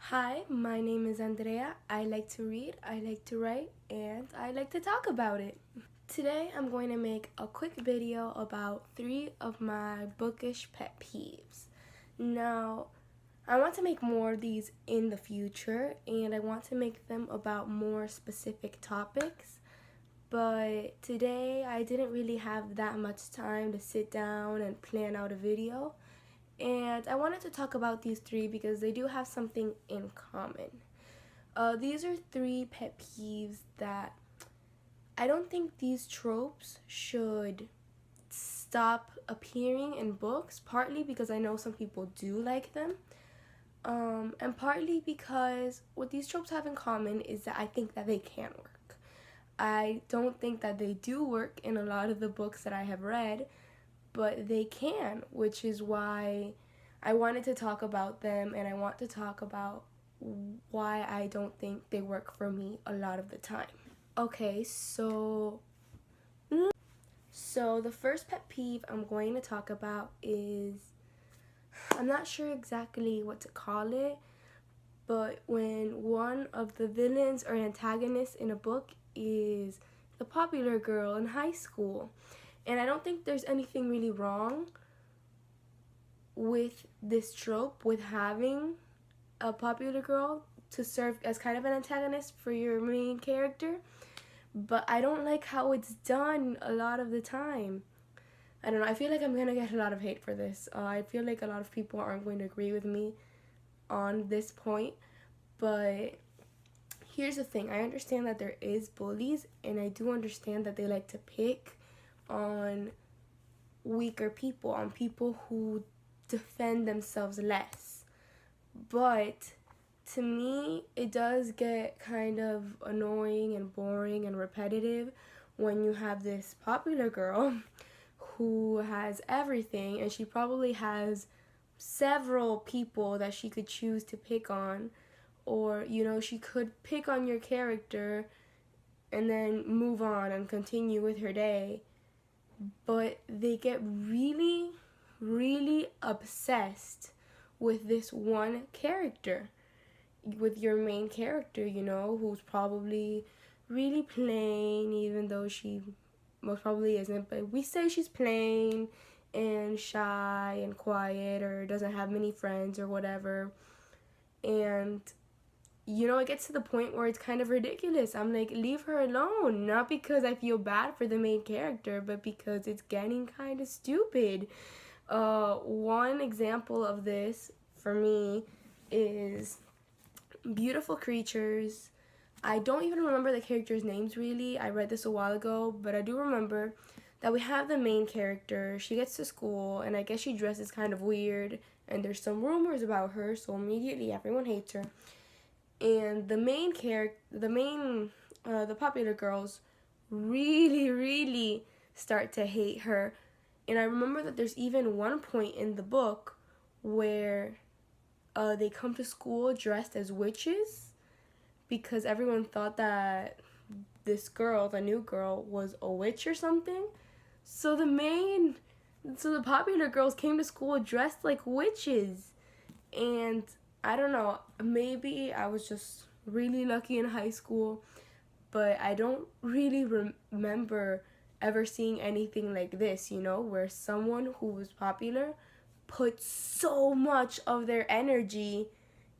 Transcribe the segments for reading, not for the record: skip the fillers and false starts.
Hi, my name is Andrea. I like to read, I like to write, and I like to talk about it. Today I'm going to make a quick video about 3 of my bookish pet peeves. Now, I want to make more of these in the future, and I want to make them about more specific topics. But today I didn't really have that much time to sit down and plan out a video. And I wanted to talk about these 3 because they do have something in common. These are 3 pet peeves that I don't think these tropes should stop appearing in books, partly because I know some people do like them, and partly because what these tropes have in common is that I think that they can work. I don't think that they do work in a lot of the books that I have read, but they can, which is why I wanted to talk about them, and I want to talk about why I don't think they work for me a lot of the time. Okay, so the first pet peeve I'm going to talk about is, I'm not sure exactly what to call it, but when one of the villains or antagonists in a book is the popular girl in high school. And I don't think there's anything really wrong with this trope, with having a popular girl to serve as kind of an antagonist for your main character, but I don't like how it's done a lot of the time. I don't know, I feel like I'm gonna get a lot of hate for this. I feel like a lot of people aren't going to agree with me on this point, but here's the thing. I understand that there is bullies, and I do understand that they like to pick on weaker people, on people who defend themselves less. But to me, it does get kind of annoying and boring and repetitive when you have this popular girl who has everything, and she probably has several people that she could choose to pick on, or she could pick on your character and then move on and continue with her day. But they get really, really obsessed with this one character, with your main character, who's probably really plain, even though she most probably isn't. But we say she's plain and shy and quiet, or doesn't have many friends or whatever. And it gets to the point where it's kind of ridiculous. I'm like, leave her alone. Not because I feel bad for the main character, but because it's getting kind of stupid. One example of this for me is Beautiful Creatures. I don't even remember the characters' names really. I read this a while ago, but I do remember that we have the main character. She gets to school, and I guess she dresses kind of weird, and there's some rumors about her, so immediately everyone hates her. And the popular girls really, really start to hate her. And I remember that there's even one point in the book where they come to school dressed as witches because everyone thought that this girl, the new girl, was a witch or something. So the popular girls came to school dressed like witches. And I don't know, maybe I was just really lucky in high school, but I don't really remember ever seeing anything like this, where someone who was popular put so much of their energy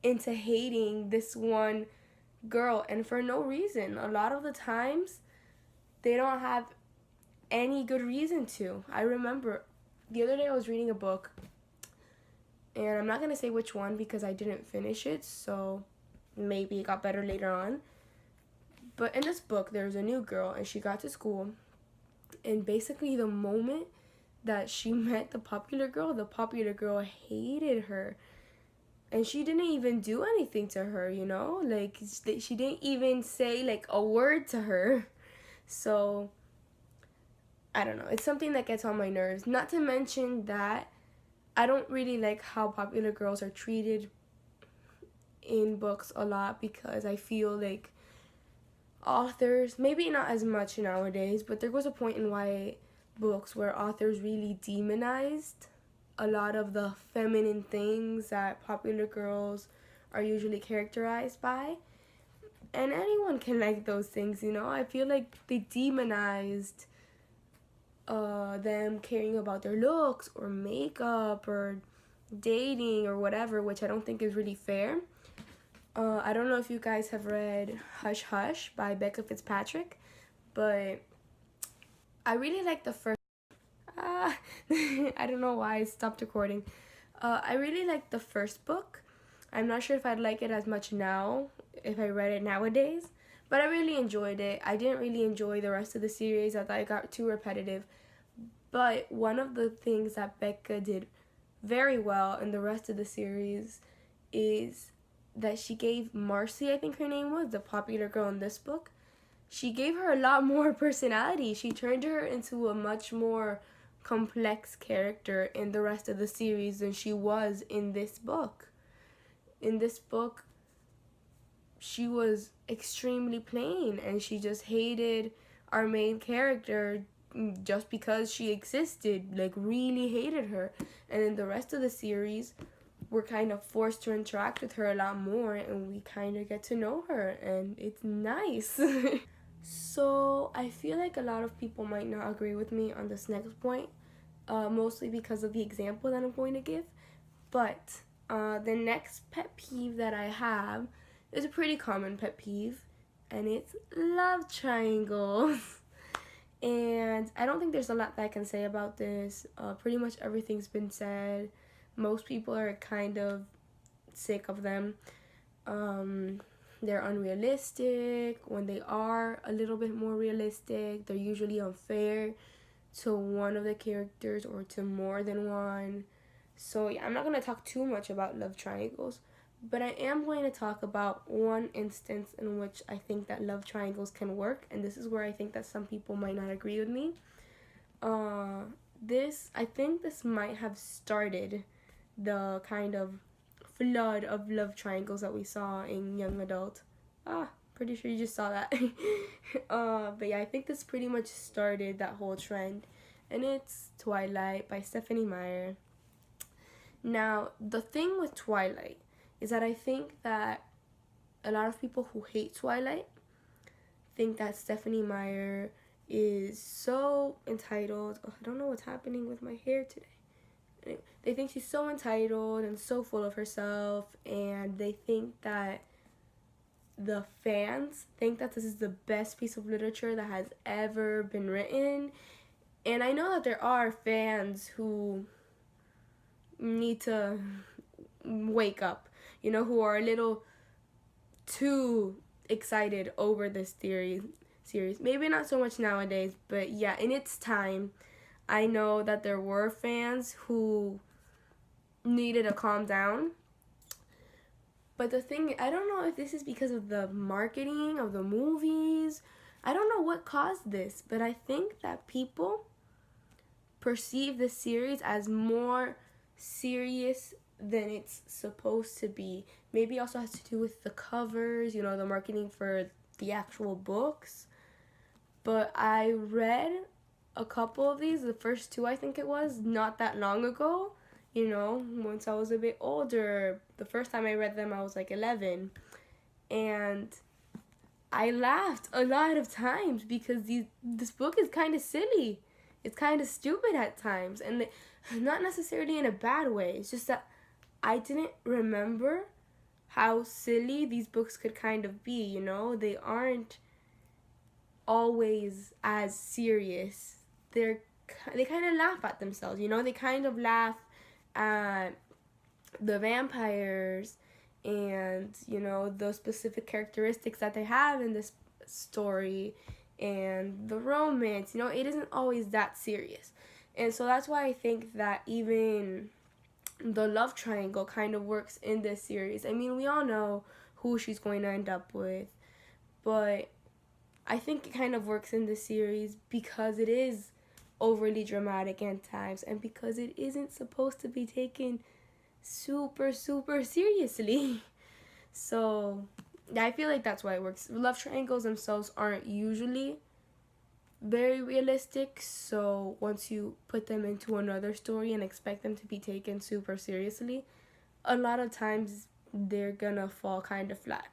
into hating this one girl, and for no reason. A lot of the times, they don't have any good reason to. I remember the other day I was reading a book, and I'm not going to say which one because I didn't finish it, so maybe it got better later on. But in this book, there was a new girl, and she got to school, and basically the moment that she met the popular girl hated her. And she didn't even do anything to her, Like, she didn't even say, like, a word to her. So, I don't know. It's something that gets on my nerves. Not to mention that I don't really like how popular girls are treated in books a lot, because I feel like authors, maybe not as much nowadays, but there was a point in YA books where authors really demonized a lot of the feminine things that popular girls are usually characterized by. And anyone can like those things, you know? I feel like they demonized them caring about their looks or makeup or dating or whatever, which I don't think is really fair. I don't know if you guys have read Hush Hush by Becca Fitzpatrick, but I really like the first. I don't know why I stopped recording. I really like the first book. I'm not sure if I'd like it as much now if I read it nowadays, but I really enjoyed it. I didn't really enjoy the rest of the series. I thought it got too repetitive. But one of the things that Becca did very well in the rest of the series is that she gave Marcy, I think her name was, the popular girl in this book, she gave her a lot more personality. She turned her into a much more complex character in the rest of the series than she was in this book. In this book, she was extremely plain and she just hated our main character just because she existed, like really hated her. And in the rest of the series, we're kind of forced to interact with her a lot more and we kind of get to know her and it's nice. So I feel like a lot of people might not agree with me on this next point, mostly because of the example that I'm going to give. But the next pet peeve that I have is a pretty common pet peeve, and it's love triangles. And I don't think there's a lot that I can say about this. Pretty much everything's been said. Most people are kind of sick of them. They're unrealistic. When they are a little bit more realistic, they're usually unfair to one of the characters or to more than one. So yeah, I'm not going to talk too much about love triangles, but I am going to talk about one instance in which I think that love triangles can work, and this is where I think that some people might not agree with me. I think this might have started the kind of flood of love triangles that we saw in young adult. Pretty sure you just saw that. But yeah, I think this pretty much started that whole trend, and it's Twilight by Stephanie Meyer. Now, the thing with Twilight is that I think that a lot of people who hate Twilight think that Stephanie Meyer is so entitled. I don't know what's happening with my hair today. Anyway, they think she's so entitled and so full of herself, and they think that the fans think that this is the best piece of literature that has ever been written. And I know that there are fans who need to wake up, you know, who are a little too excited over this series. Maybe not so much nowadays, but yeah, in its time, I know that there were fans who needed to calm down. But the thing, I don't know if this is because of the marketing of the movies. I don't know what caused this, but I think that people perceive the series as more serious than it's supposed to be. Maybe it also has to do with the covers, you know, the marketing for the actual books. But I read a couple of these, the first two I think it was, not that long ago. You know, once I was a bit older. The first time I read them, I was like 11. And I laughed a lot of times because this book is kind of silly. It's kind of stupid at times. And not necessarily in a bad way. It's just that I didn't remember how silly these books could kind of be, you know? They aren't always as serious. They kind of laugh at themselves, you know? They kind of laugh at the vampires and, you know, the specific characteristics that they have in this story and the romance. You know, it isn't always that serious. And so that's why I think that even the love triangle kind of works in this series. I mean, we all know who she's going to end up with, but I think it kind of works in this series because it is overly dramatic at times and because it isn't supposed to be taken super seriously. So yeah, I feel like that's why it works. Love triangles themselves aren't usually very realistic, so once you put them into another story and expect them to be taken super seriously, a lot of times they're gonna fall kind of flat.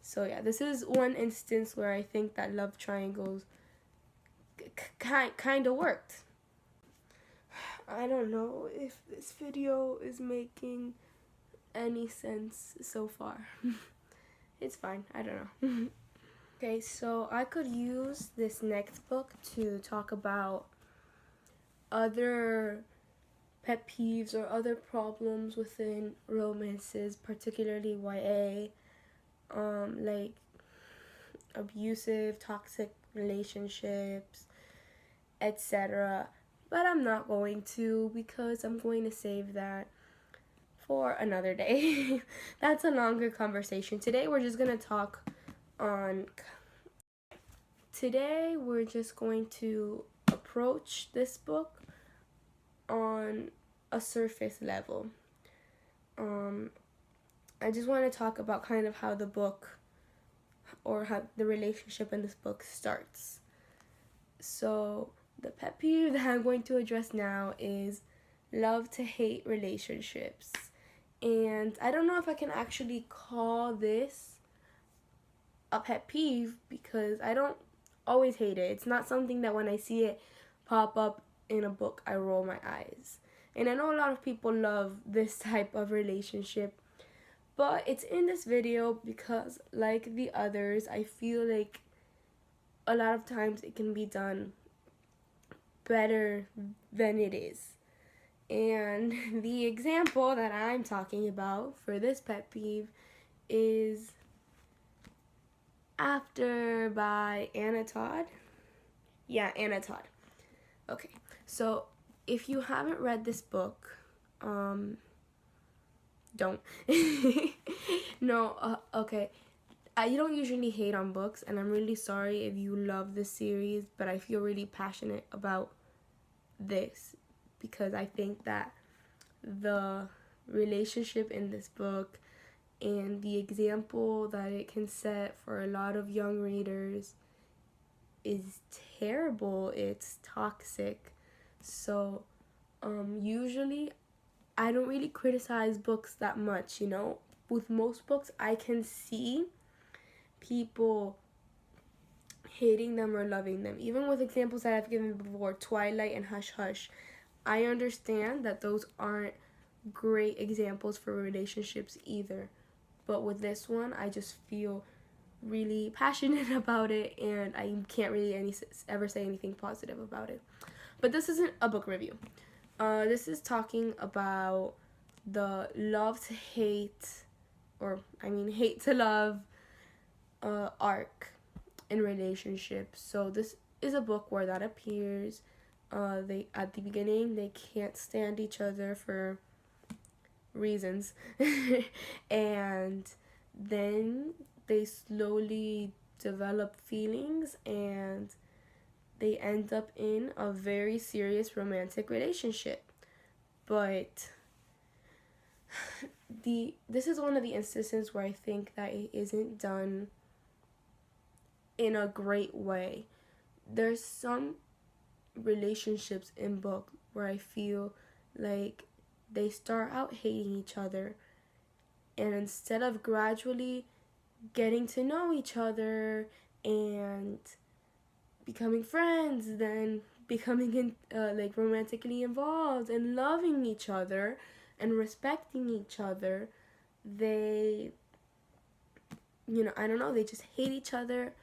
So yeah, this is one instance where I think that love triangles kind of worked. I don't know if this video is making any sense so far. It's fine, I don't know. Okay, so I could use this next book to talk about other pet peeves or other problems within romances, particularly YA, like abusive, toxic relationships, etc. But I'm not going to, because I'm going to save that for another day. That's a longer conversation. Today we're just going to talk on... Today we're just going to approach this book on a surface level. I just want to talk about kind of how the book, or how the relationship in this book starts. So the pet peeve that I'm going to address now is love to hate relationships. And I don't know if I can actually call this a pet peeve, because I don't always hate it. It's not something that when I see it pop up in a book, I roll my eyes. And I know a lot of people love this type of relationship, but it's in this video because, like the others, I feel like a lot of times it can be done better than it is. And the example that I'm talking about for this pet peeve is After by Anna Todd. Yeah, Anna Todd. Okay, so if you haven't read this book, don't. No, okay. I don't usually hate on books, and I'm really sorry if you love this series, but I feel really passionate about this because I think that the relationship in this book and the example that it can set for a lot of young readers is terrible. It's toxic. So usually I don't really criticize books that much, you know. With most books I can see people hating them or loving them. Even with examples that I've given before, Twilight and Hush Hush, I understand that those aren't great examples for relationships either. But with this one, I just feel really passionate about it, and I can't really ever say anything positive about it. But this isn't a book review. This is talking about the love to hate, or I mean hate to love arc in relationships. So this is a book where that appears. They at the beginning they can't stand each other for reasons, and then they slowly develop feelings and they end up in a very serious romantic relationship. But this is one of the instances where I think that it isn't done in a great way. There's some relationships in book where I feel like they start out hating each other, and instead of gradually getting to know each other and becoming friends, then becoming like romantically involved and loving each other and respecting each other, they, you know, I don't know, they just hate each other,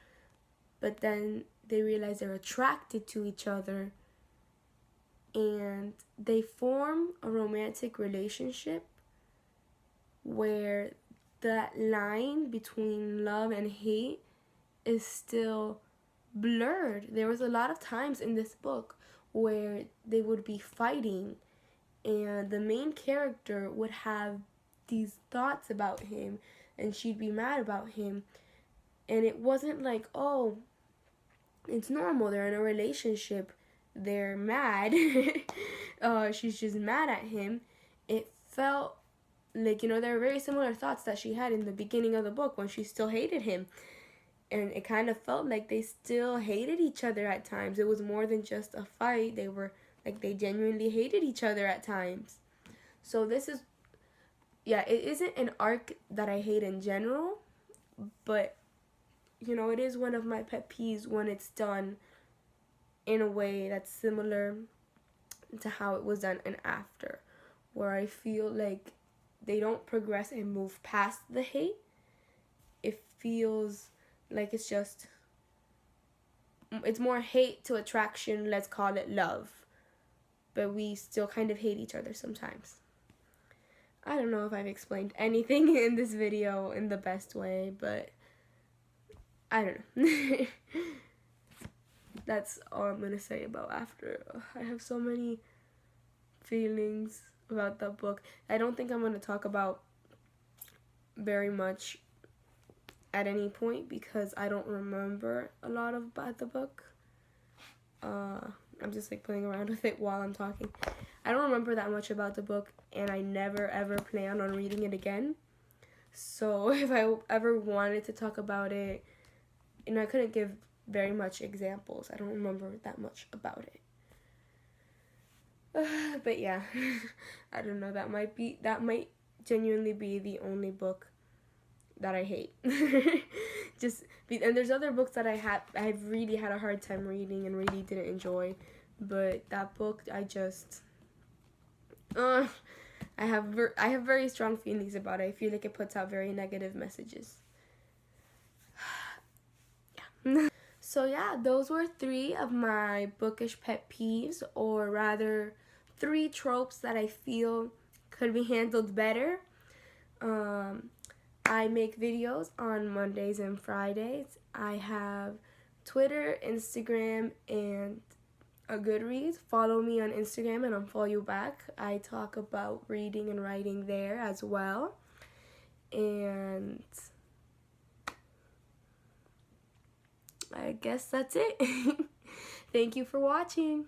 but then they realize they're attracted to each other and they form a romantic relationship where that line between love and hate is still blurred. There was a lot of times in this book where they would be fighting and the main character would have these thoughts about him and she'd be mad about him, and it wasn't like, oh, it's normal, they're in a relationship, they're mad. She's just mad at him. It felt like, you know, there were very similar thoughts that she had in the beginning of the book when she still hated him. And it kind of felt like they still hated each other at times. It was more than just a fight. They genuinely hated each other at times. So this is, yeah, it isn't an arc that I hate in general, but you know, it is one of my pet peeves when it's done in a way that's similar to how it was done in After, where I feel like they don't progress and move past the hate. It feels like it's more hate to attraction, let's call it love, but we still kind of hate each other sometimes. I don't know if I've explained anything in this video in the best way, but I don't know. That's all I'm gonna say about After. I have so many feelings about that book. I don't think I'm gonna talk about very much at any point because I don't remember a lot about the book. I'm just like playing around with it while I'm talking. I don't remember that much about the book, and I never ever plan on reading it again. So if I ever wanted to talk about it, you know, I couldn't give very much examples. I don't remember that much about it. But yeah, I don't know. That might genuinely be the only book that I hate. And there's other books that I've really had a hard time reading and really didn't enjoy, but that book I have very strong feelings about it. I feel like it puts out very negative messages. Yeah. So yeah, those were 3 of my bookish pet peeves, or rather 3 tropes that I feel could be handled better. I make videos on Mondays and Fridays. I have Twitter, Instagram, and a Goodreads. Follow me on Instagram and I'll follow you back. I talk about reading and writing there as well. And I guess that's it. Thank you for watching.